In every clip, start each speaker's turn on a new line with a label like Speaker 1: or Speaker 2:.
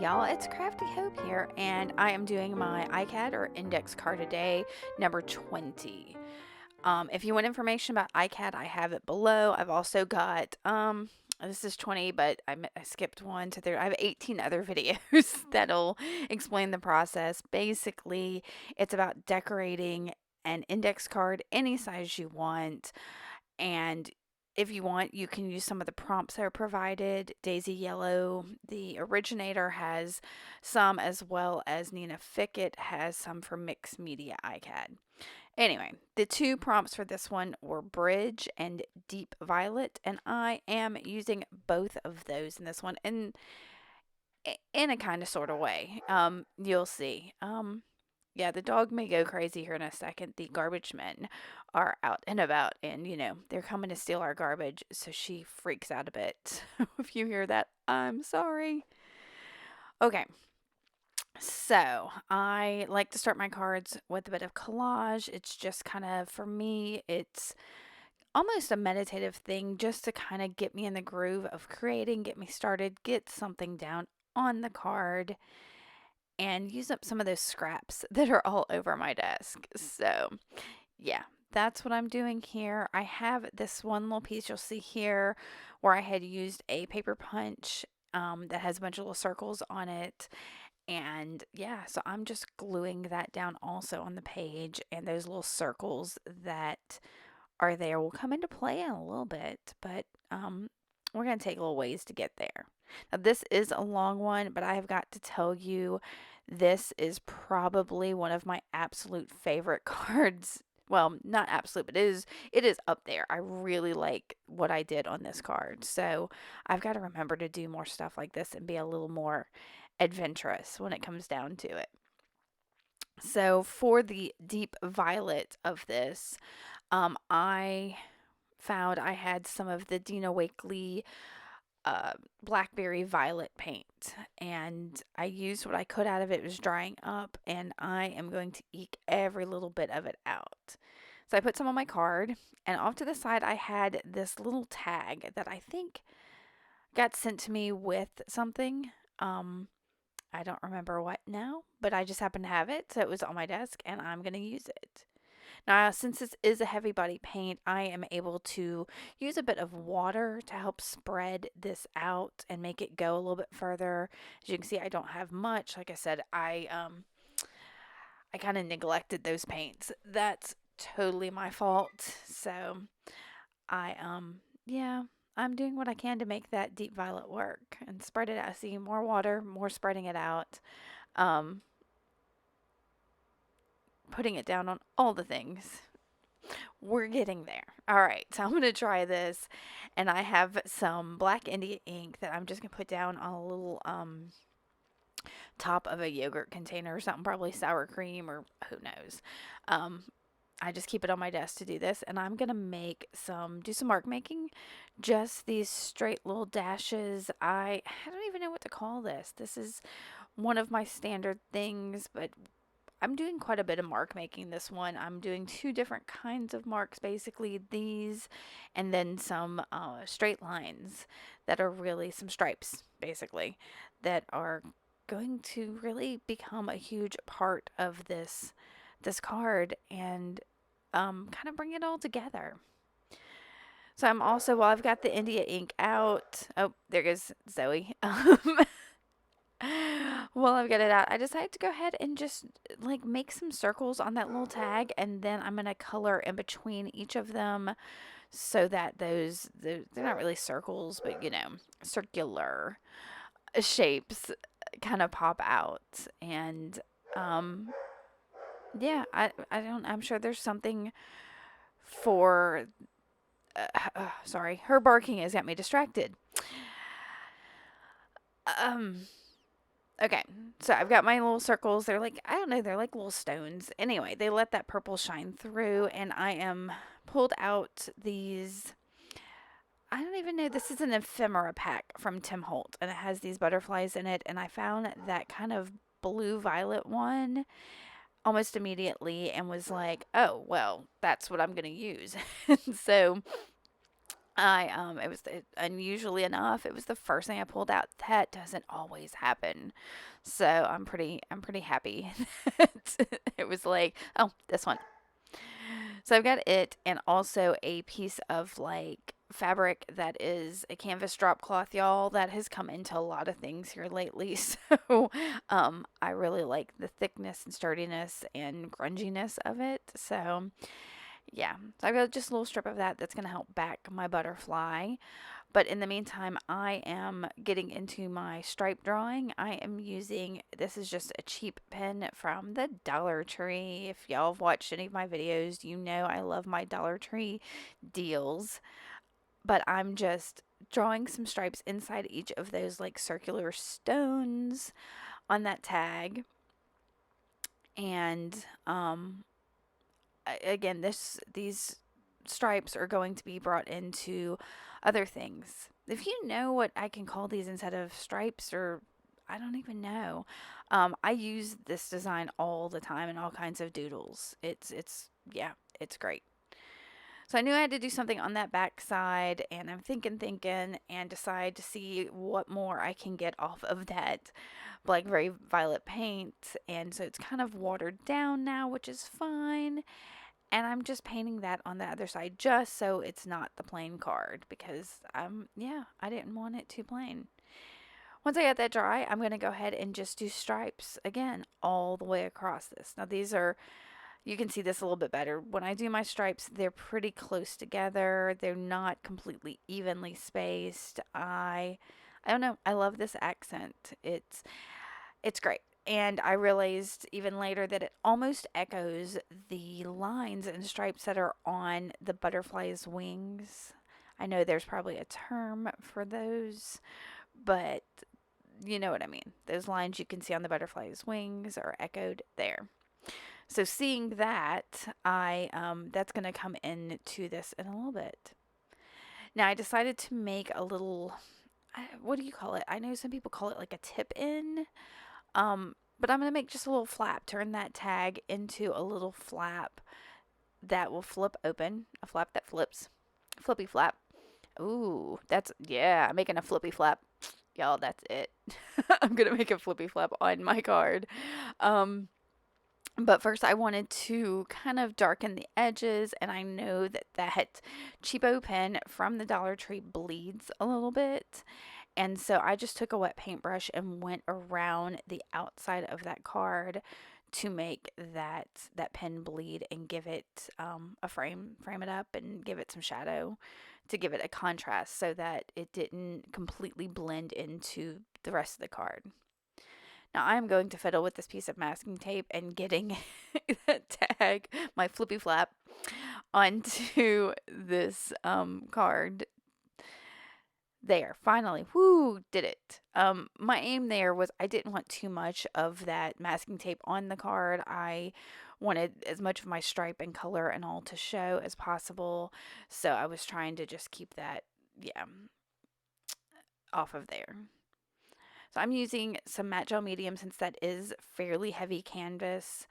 Speaker 1: y'all, it's Crafty Hope here, and I am doing my ICAD or index card a day, number 20. If you want information about ICAD, I have it below. I've also got, this is 20, but I skipped one, so I have 18 other videos that'll explain the process. Basically, it's about decorating an index card any size you want, and if you want, you can use some of the prompts that are provided. Daisy Yellow, the originator, has some, as well as Nina Fickett has some for Mixed Media ICAD. Anyway, the two prompts for this one were Bridge and Deep Violet, and I am using both of those in this one in a kind of sort of way. You'll see. Yeah, the dog may go crazy here in a second. The garbage men are out and about, and they're coming to steal our garbage, so she freaks out a bit. If you hear that, I'm sorry. Okay, so I like to start my cards with a bit of collage. It's just kind of, for me, it's almost a meditative thing just to kind of get me in the groove of creating, get me started, get something down on the card, and use up some of those scraps that are all over my desk. So, yeah, that's what I'm doing here. I have this one little piece you'll see here where I had used a paper punch that has a bunch of little circles on it. And yeah, so I'm just gluing that down also on the page, and those little circles that are there will come into play in a little bit, but we're going to take a little ways to get there. Now, this is a long one, but I have got to tell you, this is probably one of my absolute favorite cards. Well, not absolute, but it is up there. I really like what I did on this card. So I've got to remember to do more stuff like this and be a little more adventurous when it comes down to it. So for the deep violet of this, I found I had some of the Dina Wakley blackberry violet paint, and I used what I could out of it. It was drying up, and I am going to eke every little bit of it out. So I put some on my card, and off to the side I had this little tag that I think got sent to me with something. I don't remember what now, but I just happened to have it, so it was on my desk, and I'm going to use it. Now, since this is a heavy body paint, I am able to use a bit of water to help spread this out and make it go a little bit further. As you can see, I don't have much. Like I said, I kind of neglected those paints. That's totally my fault. So yeah, I'm doing what I can to make that deep violet work and spread it out. See, more water, more spreading it out. Putting it down on all the things. We're getting there. All right, so I'm going to try this, and I have some black India ink that I'm just going to put down on a little top of a yogurt container or something, probably sour cream or who knows. I just keep it on my desk to do this, and I'm going to do some mark making, just these straight little dashes. I don't even know what to call this. This is one of my standard things, but I'm doing quite a bit of mark making this one. I'm doing two different kinds of marks, basically these, and then some straight lines that are really some stripes, basically, that are going to really become a huge part of this card and kind of bring it all together. So I'm also, while I've got the India ink out, oh, there goes Zoe. Well, I've got it out. I decided to go ahead and just like make some circles on that little tag, and then I'm going to color in between each of them so that they're not really circles, but circular shapes kind of pop out. And yeah, I'm sure there's something for sorry, her barking has got me distracted. Okay, so I've got my little circles. They're like, I don't know, they're like little stones. Anyway, they let that purple shine through, and I am pulled out these, I don't even know, this is an ephemera pack from Tim Holt, and it has these butterflies in it, and I found that kind of blue-violet one almost immediately and was like, oh, well, that's what I'm going to use. So It was unusually enough, it was the first thing I pulled out. That doesn't always happen, so I'm pretty happy. that it was like, oh, this one. So I've got it, and also a piece of like fabric that is a canvas drop cloth, y'all, that has come into a lot of things here lately. So I really like the thickness and sturdiness and grunginess of it. So yeah, so I've got just a little strip of that that's going to help back my butterfly. But in the meantime, I am getting into my stripe drawing. I am using, this is just a cheap pen from the Dollar Tree. If y'all have watched any of my videos, you know I love my Dollar Tree deals. But I'm just drawing some stripes inside each of those like circular stones on that tag. And again, these stripes are going to be brought into other things. If you know what I can call these instead of stripes, or I don't even know. I use this design all the time in all kinds of doodles. It's yeah, it's great. So I knew I had to do something on that back side, and I'm thinking, and decide to see what more I can get off of that like very violet paint. And so it's kind of watered down now, which is fine. And I'm just painting that on the other side just so it's not the plain card, because yeah, I didn't want it too plain. Once I get that dry, I'm going to go ahead and just do stripes again all the way across this. Now these are, you can see this a little bit better. When I do my stripes, they're pretty close together. They're not completely evenly spaced. I don't know. I love this accent. It's great. And I realized even later that it almost echoes the lines and stripes that are on the butterfly's wings. I know there's probably a term for those, but you know what I mean. Those lines you can see on the butterfly's wings are echoed there. So seeing that, I that's going to come into this in a little bit. Now I decided to make a little, what do you call it? I know some people call it like a tip in. But I'm going to make just a little flap, turn that tag into a little flap that will flip open, a flap that flips, flippy flap. Ooh, yeah, I'm making a flippy flap. Y'all, that's it. I'm going to make a flippy flap on my card. Um, but first I wanted to kind of darken the edges, and I know that cheapo pen from the Dollar Tree bleeds a little bit. And so I just took a wet paintbrush and went around the outside of that card to make that pen bleed and give it a frame it up and give it some shadow to give it a contrast so that it didn't completely blend into the rest of the card. Now I'm going to fiddle with this piece of masking tape and getting that tag, my flippy flap, onto this card. There, finally, whoo, did it. My aim there was I didn't want too much of that masking tape on the card. I wanted as much of my stripe and color and all to show as possible. So I was trying to just keep that, yeah, off of there. So I'm using some matte gel medium since that is fairly heavy canvas.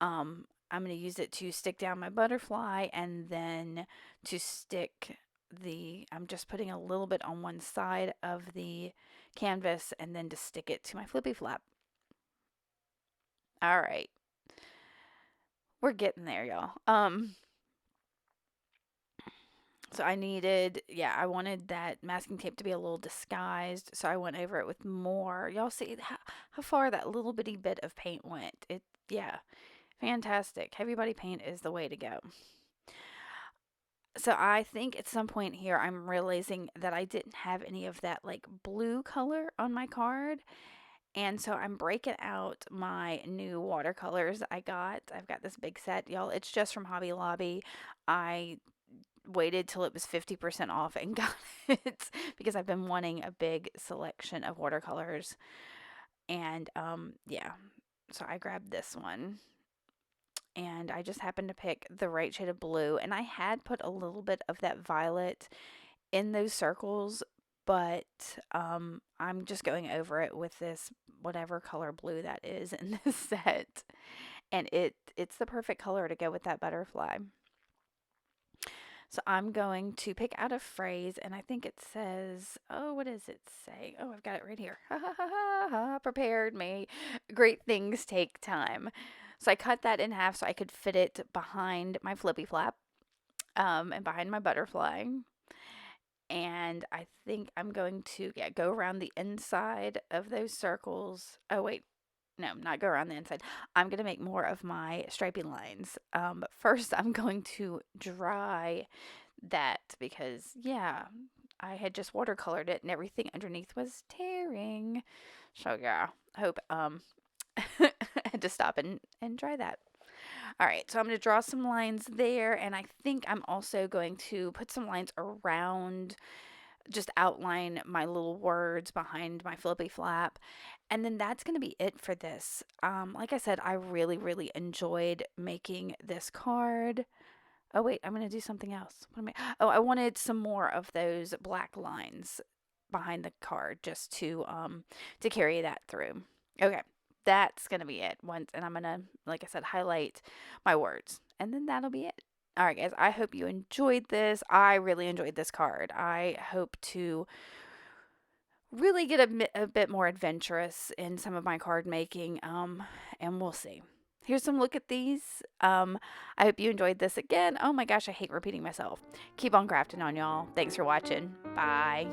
Speaker 1: I'm going to use it to stick down my butterfly, and then to stick I'm just putting a little bit on one side of the canvas and then to stick it to my flippy flap. All right. We're getting there, y'all. So I wanted that masking tape to be a little disguised, so I went over it with more. Y'all see how far that little bitty bit of paint went? Yeah, fantastic. Heavy body paint is the way to go. So I think at some point here I'm realizing that I didn't have any of that like blue color on my card. And so I'm breaking out my new watercolors I got. I've got this big set, y'all. It's just from Hobby Lobby. I waited till it was 50% off and got it because I've been wanting a big selection of watercolors. And yeah, so I grabbed this one. And I just happened to pick the right shade of blue. And I had put a little bit of that violet in those circles, but I'm just going over it with this whatever color blue that is in this set. And it's the perfect color to go with that butterfly. So I'm going to pick out a phrase, and I think it says, oh, what does it say? Oh, I've got it right here. Ha ha ha ha ha, prepared me. Great things take time. So I cut that in half so I could fit it behind my flippy flap, and behind my butterfly. And I think I'm going to, yeah, go around the inside of those circles. Oh, wait. No, not go around the inside. I'm going to make more of my stripy lines. But first, I'm going to dry that because, yeah, I had just watercolored it and everything underneath was tearing. So, yeah, I hope I had to stop and dry that. All right, so I'm going to draw some lines there, and I think I'm also going to put some lines around, just outline my little words behind my flippy flap. And then that's going to be it for this. Like I said, I really, really enjoyed making this card. Oh, wait, I'm going to do something else. What am I? Oh, I wanted some more of those black lines behind the card just to carry that through. Okay, that's going to be it. Once, and I'm going to, like I said, highlight my words. And then that'll be it. All right, guys, I hope you enjoyed this. I really enjoyed this card. I hope to really get a bit more adventurous in some of my card making, and we'll see. Here's some look at these. I hope you enjoyed this again. Oh my gosh, I hate repeating myself. Keep on crafting on, y'all. Thanks for watching. Bye.